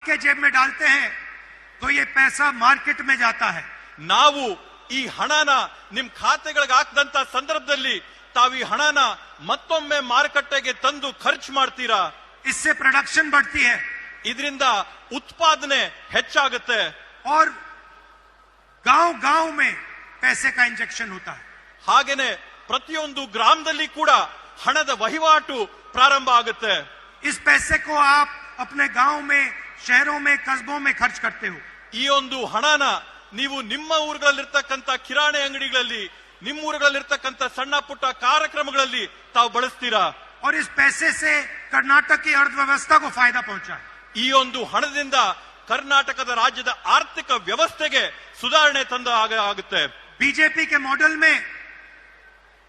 के जेब में डालते हैं तो ये पैसा मार्केट में जाता है। ನಾವು ಈ ಹಣನ ನಿಮ್ ಖಾತೆಗಳಿಗೆ ಹಾಕದಂತ ಸಂದರ್ಭದಲ್ಲಿ ತಾವು ಈ ಹಣನ ಮತ್ತೊಮ್ಮೆ ಮಾರುಕಟ್ಟೆಗೆ ತಂದು ಖರ್ಚು ಮಾಡ್ತೀರಾ। इससे प्रोडक्शन बढ़ती है, ಇದರಿಂದ ಉತ್ಪಾದನೆ ಹೆಚ್ಚಾಗುತ್ತೆ और गांव-गांव में पैसे का इंजेक्शन होता है। ಹಾಗೇನೆ ಪ್ರತಿಯೊಂದು ಗ್ರಾಮದಲ್ಲಿ ಕೂಡ ಹಣದ ವಹಿವಾಟು ಪ್ರಾರಂಭ ಆಗುತ್ತೆ। इस पैसे को आप अपने गांव में, शहरों में, कस्बों में खर्च करते हो। ಈ ಒಂದು ಹಣನ ನೀವು ನಿಮ್ಮ ಊರುಗಳಲ್ಲಿರ್ತಕ್ಕಂಥ ಕಿರಾಣಿ ಅಂಗಡಿಗಳಲ್ಲಿ, ನಿಮ್ಮ ಊರುಗಳಲ್ಲಿರ್ತಕ್ಕಂಥ ಸಣ್ಣ ಪುಟ್ಟ ಕಾರ್ಯಕ್ರಮಗಳಲ್ಲಿ ತಾವು ಬಳಸ್ತೀರಾ। और इस पैसे से कर्नाटक की अर्थव्यवस्था को फायदा पहुंचा है। ಈ ಒಂದು ಹಣದಿಂದ ಕರ್ನಾಟಕದ ರಾಜ್ಯದ ಆರ್ಥಿಕ ವ್ಯವಸ್ಥೆಗೆ ಸುಧಾರಣೆ ತಂದ ಆಗುತ್ತೆ। बीजेपी के मॉडल में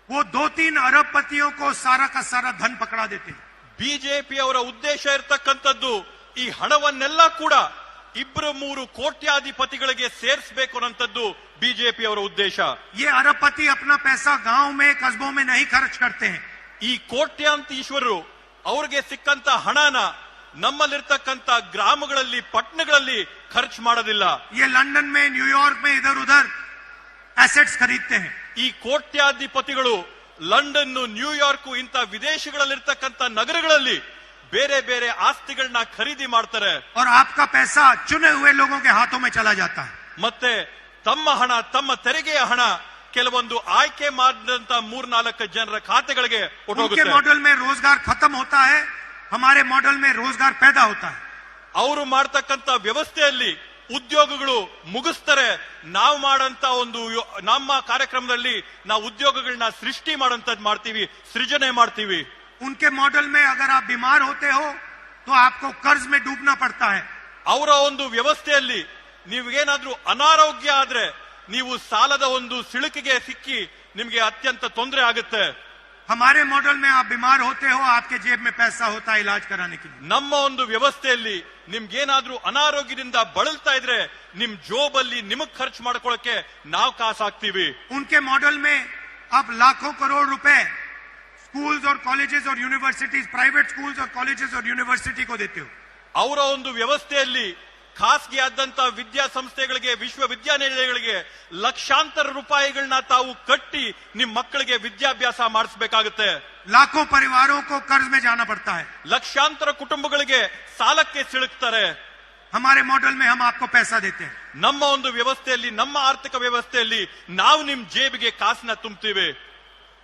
वो 2-3 अरबपतियों को सारा का सारा धन पकड़ा देते हैं। ಬಿಜೆಪಿ ಅವರ ಉದ್ದೇಶ ಇರತಕ್ಕಂಥದ್ದು ಈ ಹಣವನ್ನೆಲ್ಲ ಕೂಡ 2-3 ಕೋಟ್ಯಾಧಿಪತಿಗಳಿಗೆ ಸೇರಿಸಬೇಕು ಅನ್ನೋಂಥದ್ದು ಬಿಜೆಪಿ ಅವರ ಉದ್ದೇಶ। ये अरबपति अपना पैसा गांव में, कस्बों में नहीं खर्च करते हैं। ಈ ಕೋಟ್ಯಾಂತೀಶ್ವರರು ಅವ್ರಿಗೆ ಸಿಕ್ಕಂತ ಹಣನ ನಮ್ಮಲ್ಲಿರ್ತಕ್ಕಂಥ ಗ್ರಾಮಗಳಲ್ಲಿ, ಪಟ್ಟಣಗಳಲ್ಲಿ ಖರ್ಚು ಮಾಡೋದಿಲ್ಲ। ये लंदन में, न्यूयॉर्क में इधर उधर एसेट्स खरीदते हैं। ಈ ಕೋಟ್ಯಾಧಿಪತಿಗಳು ಲಂಡನ್, ನ್ಯೂಯಾರ್ಕ್ ಇಂಥ ವಿದೇಶಗಳಲ್ಲಿರ್ತಕ್ಕಂಥ ನಗರಗಳಲ್ಲಿ ಬೇರೆ ಬೇರೆ ಆಸ್ತಿಗಳನ್ನ ಖರೀದಿ ಮಾಡ್ತಾರೆ। और आपका पैसा चुने हुए लोगों के हाथों में चला जाता है। ಮತ್ತೆ ತಮ್ಮ ಹಣ, ತಮ್ಮ ತೆರಿಗೆಯ ಹಣ ಕೆಲವೊಂದು ಆಯ್ಕೆ ಮಾಡಿದಂತ 3-4 ಜನರ ಖಾತೆಗಳಿಗೆ उनके ಹೊರಟೋಗುತ್ತೆ। मॉडल में रोजगार खत्म होता है, हमारे मॉडल में रोजगार पैदा होता है। ಅವರು ಮಾಡ್ತಕ್ಕಂಥ ವ್ಯವಸ್ಥೆಯಲ್ಲಿ ಉದ್ಯೋಗಗಳು ಮುಗಿಸ್ತಾರೆ, ನಾವು ಮಾಡಂತ ಒಂದು ನಮ್ಮ ಕಾರ್ಯಕ್ರಮದಲ್ಲಿ ನಾವು ಉದ್ಯೋಗಗಳನ್ನ ಸೃಷ್ಟಿ ಮಾಡೋಂಥದ್ದು ಮಾಡ್ತೀವಿ, ಸೃಜನೆ ಮಾಡ್ತೀವಿ। उनके मॉडल में अगर आप बीमार होते हो तो आपको कर्ज में डूबना पड़ता है। ಅವರ ಒಂದು ವ್ಯವಸ್ಥೆಯಲ್ಲಿ ನೀವೇನಾದ್ರೂ ಅನಾರೋಗ್ಯ ಆದ್ರೆ ನೀವು ಸಾಲದ ಒಂದು ಸಿಳುಕಿಗೆ ಸಿಕ್ಕಿ ನಿಮಗೆ ಅತ್ಯಂತ ತೊಂದರೆ ಆಗುತ್ತೆ। हमारे मॉडल में आप बीमार होते हो, आपके जेब में पैसा होता है इलाज कराने के लिए। ನಮ್ಮ ಒಂದು ವ್ಯವಸ್ಥೆಯಲ್ಲಿ ನಿಮ್ಗೇನಾದ್ರೂ ಅನಾರೋಗ್ಯದಿಂದ ಬಳಲ್ತಾ ಇದ್ರೆ ನಿಮ್ ಜೋಬಲ್ಲಿ ನಿಮಗ್ ಖರ್ಚು ಮಾಡ್ಕೊಳ್ಳಕ್ಕೆ ನಾವು ಕಾಸು ಹಾಕ್ತೀವಿ। उनके मॉडल में आप लाखों करोड़ रुपए स्कूल्स और कॉलेजेस और यूनिवर्सिटीज, प्राइवेट स्कूल्स और कॉलेजेस और यूनिवर्सिटी को देते हो। ಅವರ ಒಂದು ವ್ಯವಸ್ಥೆಯಲ್ಲಿ ಖಾಸಗಿ ಆದಂತ ವಿದ್ಯಾಸಂಸ್ಥೆಗಳಿಗೆ, ವಿಶ್ವವಿದ್ಯಾನಿಲಯಗಳಿಗೆ ಲಕ್ಷಾಂತರ ರೂಪಾಯಿಗಳನ್ನ ತಾವು ಕಟ್ಟಿ ನಿಮ್ ಮಕ್ಕಳಿಗೆ ವಿದ್ಯಾಭ್ಯಾಸ ಮಾಡಿಸಬೇಕಾಗುತ್ತೆ। लाखों परिवारों को कर्ज में जाना पड़ता है। ಲಕ್ಷಾಂತರ ಕುಟುಂಬಗಳಿಗೆ ಸಾಲಕ್ಕೆ ಸಿಲುಕ್ತಾರೆ। हमारे मॉडल में हम आपको पैसा देते हैं। ನಮ್ಮ ಒಂದು ವ್ಯವಸ್ಥೆಯಲ್ಲಿ, ನಮ್ಮ ಆರ್ಥಿಕ ವ್ಯವಸ್ಥೆಯಲ್ಲಿ ನಾವು ನಿಮ್ ಜೇಬಿಗೆ ಕಾಸನ್ನ ತುಂಬ್ತೀವಿ।